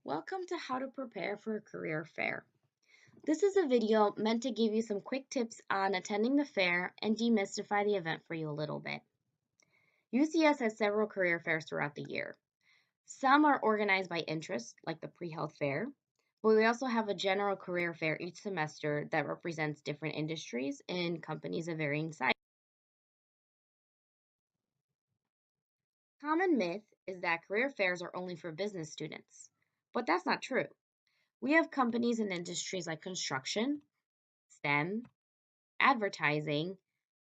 Welcome to How to Prepare for a Career Fair. This is a video meant to give you some quick tips on attending the fair and demystify the event for you a little bit. UCS has several career fairs throughout the year. Some are organized by interest, like the pre-health fair, but we also have a general career fair each semester that represents different industries and companies of varying size. Common myth is that career fairs are only for business students, but that's not true. We have companies in industries like construction, STEM, advertising,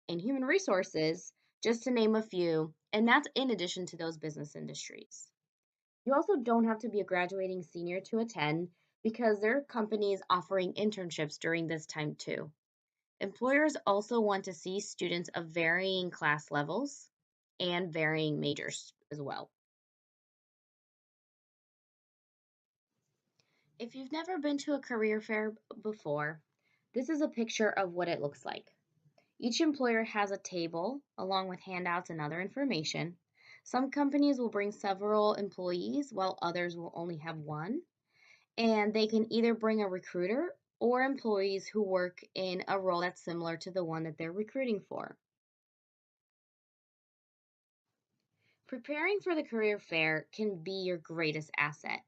and human resources, just to name a few, and that's in addition to those business industries. You also don't have to be a graduating senior to attend because there are companies offering internships during this time too. Employers also want to see students of varying class levels and varying majors as well. If you've never been to a career fair before, this is a picture of what it looks like. Each employer has a table along with handouts and other information. Some companies will bring several employees while others will only have one. And they can either bring a recruiter or employees who work in a role that's similar to the one that they're recruiting for. Preparing for the career fair can be your greatest asset.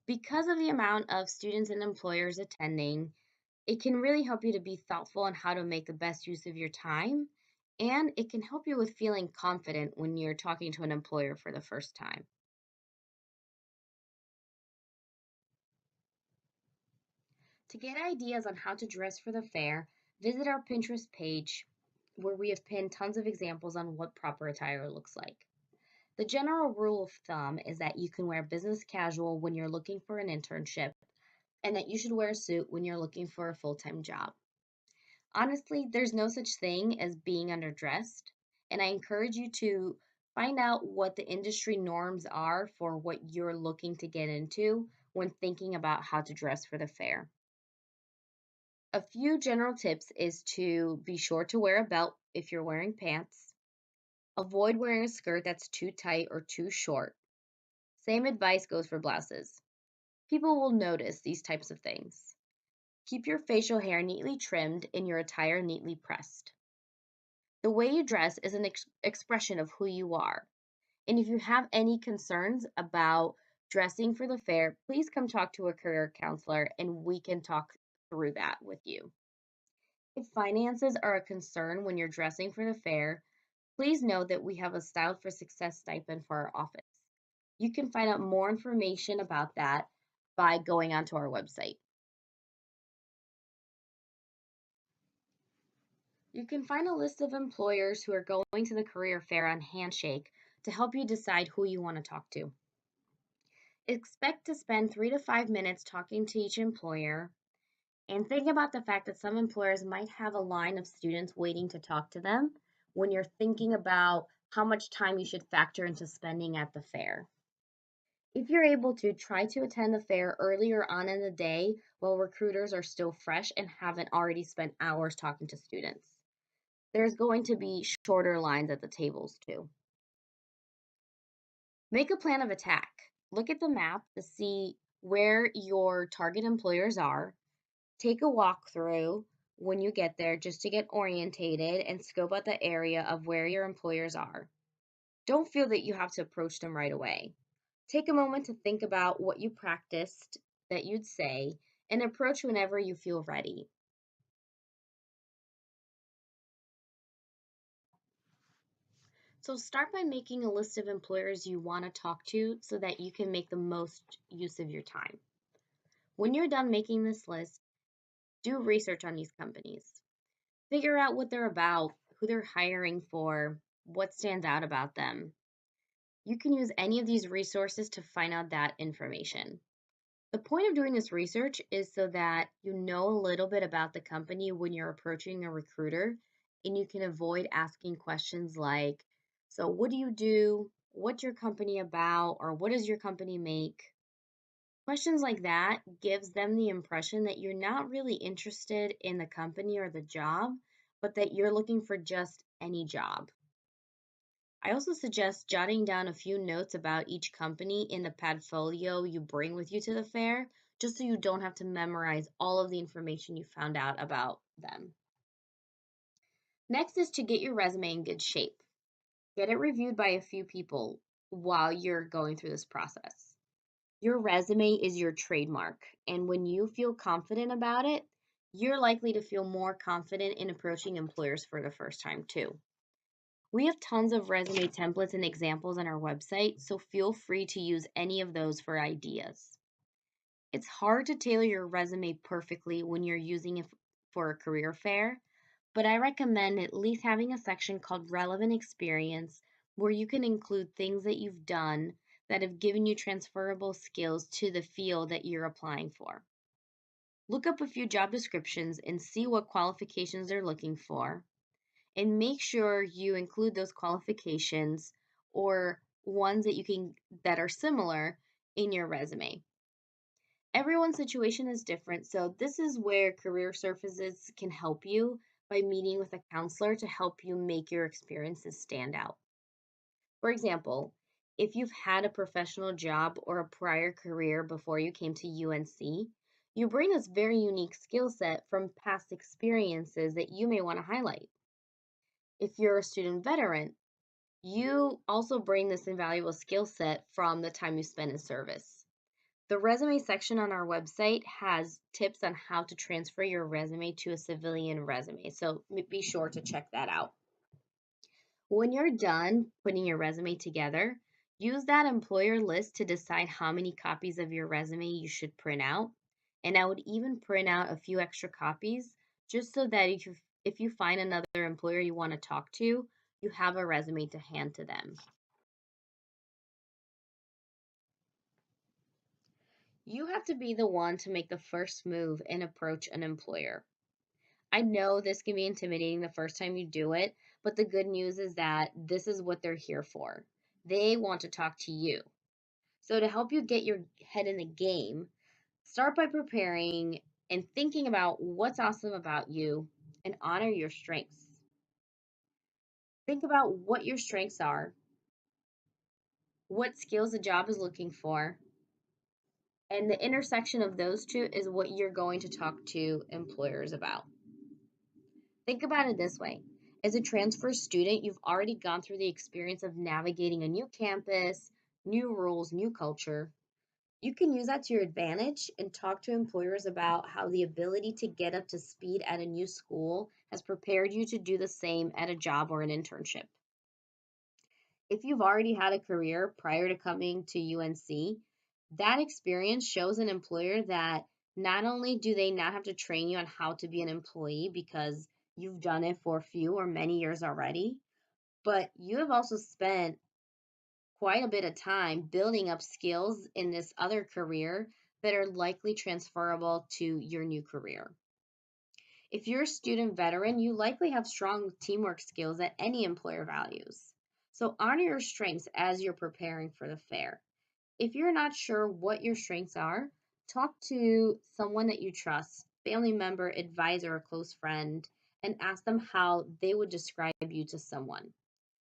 Because of the amount of students and employers attending, it can really help you to be thoughtful on how to make the best use of your time, and it can help you with feeling confident when you're talking to an employer for the first time. To get ideas on how to dress for the fair, visit our Pinterest page where we have pinned tons of examples on what proper attire looks like. The general rule of thumb is that you can wear business casual when you're looking for an internship, and that you should wear a suit when you're looking for a full time job. Honestly, there's no such thing as being underdressed, and I encourage you to find out what the industry norms are for what you're looking to get into when thinking about how to dress for the fair. A few general tips is to be sure to wear a belt if you're wearing pants. Avoid wearing a skirt that's too tight or too short. Same advice goes for blouses. People will notice these types of things. Keep your facial hair neatly trimmed and your attire neatly pressed. The way you dress is an expression of who you are. And if you have any concerns about dressing for the fair, please come talk to a career counselor and we can talk through that with you. If finances are a concern when you're dressing for the fair, please know that we have a Style for Success stipend for our office. You can find out more information about that by going onto our website. You can find a list of employers who are going to the career fair on Handshake to help you decide who you want to talk to. Expect to spend 3 to 5 minutes talking to each employer, and think about the fact that some employers might have a line of students waiting to talk to them when you're thinking about how much time you should factor into spending at the fair. If you're able to, try to attend the fair earlier on in the day while recruiters are still fresh and haven't already spent hours talking to students. There's going to be shorter lines at the tables too. Make a plan of attack. Look at the map to see where your target employers are. Take a walkthrough when you get there just to get orientated and scope out the area of where your employers are. Don't feel that you have to approach them right away. Take a moment to think about what you practiced that you'd say and approach whenever you feel ready. So start by making a list of employers you want to talk to so that you can make the most use of your time. When you're done making this list, do research on these companies. Figure out what they're about, who they're hiring for, what stands out about them. You can use any of these resources to find out that information. The point of doing this research is so that you know a little bit about the company when you're approaching a recruiter, and you can avoid asking questions like, so what do you do? What's your company about? Or what does your company make? Questions like that gives them the impression that you're not really interested in the company or the job, but that you're looking for just any job. I also suggest jotting down a few notes about each company in the portfolio you bring with you to the fair, just so you don't have to memorize all of the information you found out about them. Next is to get your resume in good shape. Get it reviewed by a few people while you're going through this process. Your resume is your trademark, and when you feel confident about it, you're likely to feel more confident in approaching employers for the first time, too. We have tons of resume templates and examples on our website, so feel free to use any of those for ideas. It's hard to tailor your resume perfectly when you're using it for a career fair, but I recommend at least having a section called Relevant Experience where you can include things that you've done that have given you transferable skills to the field that you're applying for. Look up a few job descriptions and see what qualifications they're looking for, and make sure you include those qualifications or ones that are similar in your resume. Everyone's situation is different, so this is where career services can help you by meeting with a counselor to help you make your experiences stand out. For example, if you've had a professional job or a prior career before you came to UNC, you bring this very unique skill set from past experiences that you may want to highlight. If you're a student veteran, you also bring this invaluable skill set from the time you spent in service. The resume section on our website has tips on how to transfer your resume to a civilian resume, so be sure to check that out. When you're done putting your resume together, use that employer list to decide how many copies of your resume you should print out. And I would even print out a few extra copies just so that if you find another employer you want to talk to, you have a resume to hand to them. You have to be the one to make the first move and approach an employer. I know this can be intimidating the first time you do it, but the good news is that this is what they're here for. They want to talk to you. So, to help you get your head in the game, start by preparing and thinking about what's awesome about you and honor your strengths. Think about what your strengths are, what skills the job is looking for, and the intersection of those two is what you're going to talk to employers about. Think about it this way. As a transfer student, you've already gone through the experience of navigating a new campus, new rules, new culture. You can use that to your advantage and talk to employers about how the ability to get up to speed at a new school has prepared you to do the same at a job or an internship. If you've already had a career prior to coming to UNC, that experience shows an employer that not only do they not have to train you on how to be an employee because you've done it for a few or many years already, but you have also spent quite a bit of time building up skills in this other career that are likely transferable to your new career. If you're a student veteran, you likely have strong teamwork skills that any employer values. So honor your strengths as you're preparing for the fair. If you're not sure what your strengths are, talk to someone that you trust, family member, advisor, or close friend, and ask them how they would describe you to someone.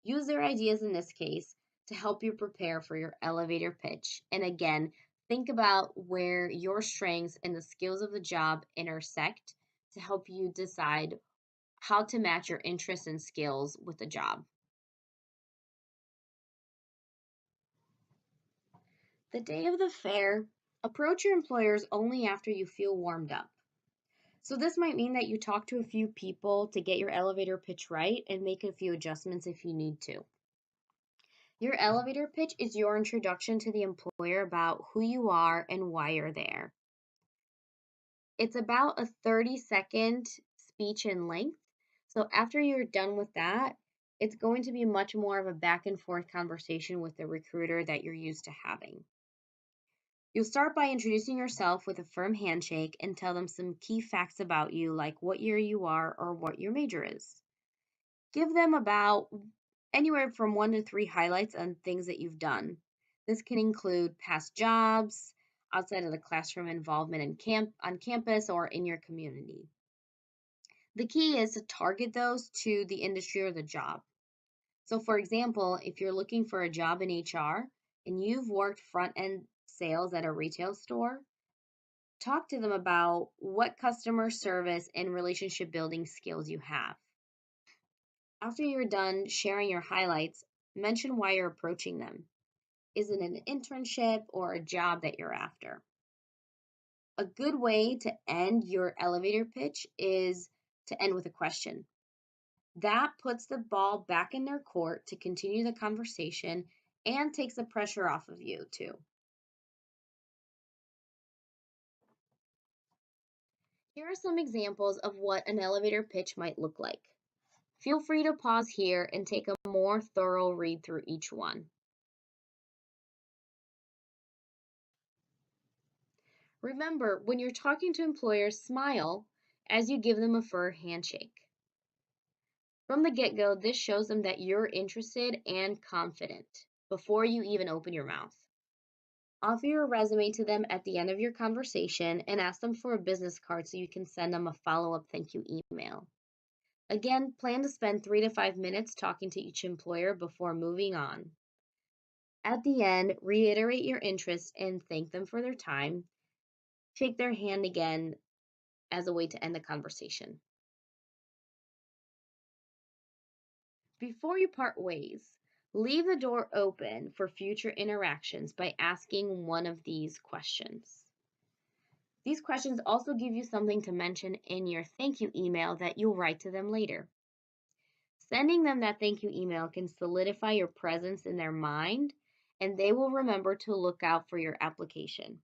Use their ideas in this case to help you prepare for your elevator pitch. And again, think about where your strengths and the skills of the job intersect to help you decide how to match your interests and skills with the job. The day of the fair, approach your employers only after you feel warmed up. So, this might mean that you talk to a few people to get your elevator pitch right and make a few adjustments if you need to. Your elevator pitch is your introduction to the employer about who you are and why you're there. It's about a 30-second speech in length. So after you're done with that, it's going to be much more of a back and forth conversation with the recruiter that you're used to having. You'll start by introducing yourself with a firm handshake and tell them some key facts about you, like what year you are or what your major is. Give them about anywhere from 1 to 3 highlights on things that you've done. This can include past jobs, outside of the classroom involvement on campus or in your community. The key is to target those to the industry or the job. So, for example, if you're looking for a job in HR and you've worked front end sales at a retail store, talk to them about what customer service and relationship building skills you have. After you're done sharing your highlights, mention why you're approaching them. Is it an internship or a job that you're after? A good way to end your elevator pitch is to end with a question. That puts the ball back in their court to continue the conversation and takes the pressure off of you, too. Here are some examples of what an elevator pitch might look like. Feel free to pause here and take a more thorough read through each one. Remember, when you're talking to employers, smile as you give them a firm handshake. From the get go, this shows them that you're interested and confident before you even open your mouth. Offer your resume to them at the end of your conversation and ask them for a business card so you can send them a follow up thank you email. Again, plan to spend 3 to 5 minutes talking to each employer before moving on. At the end, reiterate your interest and thank them for their time. Shake their hand again as a way to end the conversation. Before you part ways, leave the door open for future interactions by asking one of these questions. These questions also give you something to mention in your thank you email that you'll write to them later. Sending them that thank you email can solidify your presence in their mind, and they will remember to look out for your application.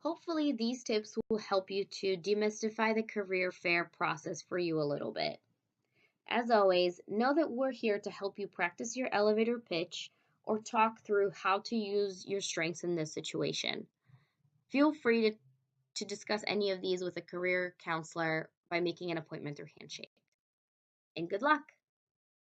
Hopefully, these tips will help you to demystify the career fair process for you a little bit. As always, know that we're here to help you practice your elevator pitch or talk through how to use your strengths in this situation. Feel free to discuss any of these with a career counselor by making an appointment through Handshake. And good luck!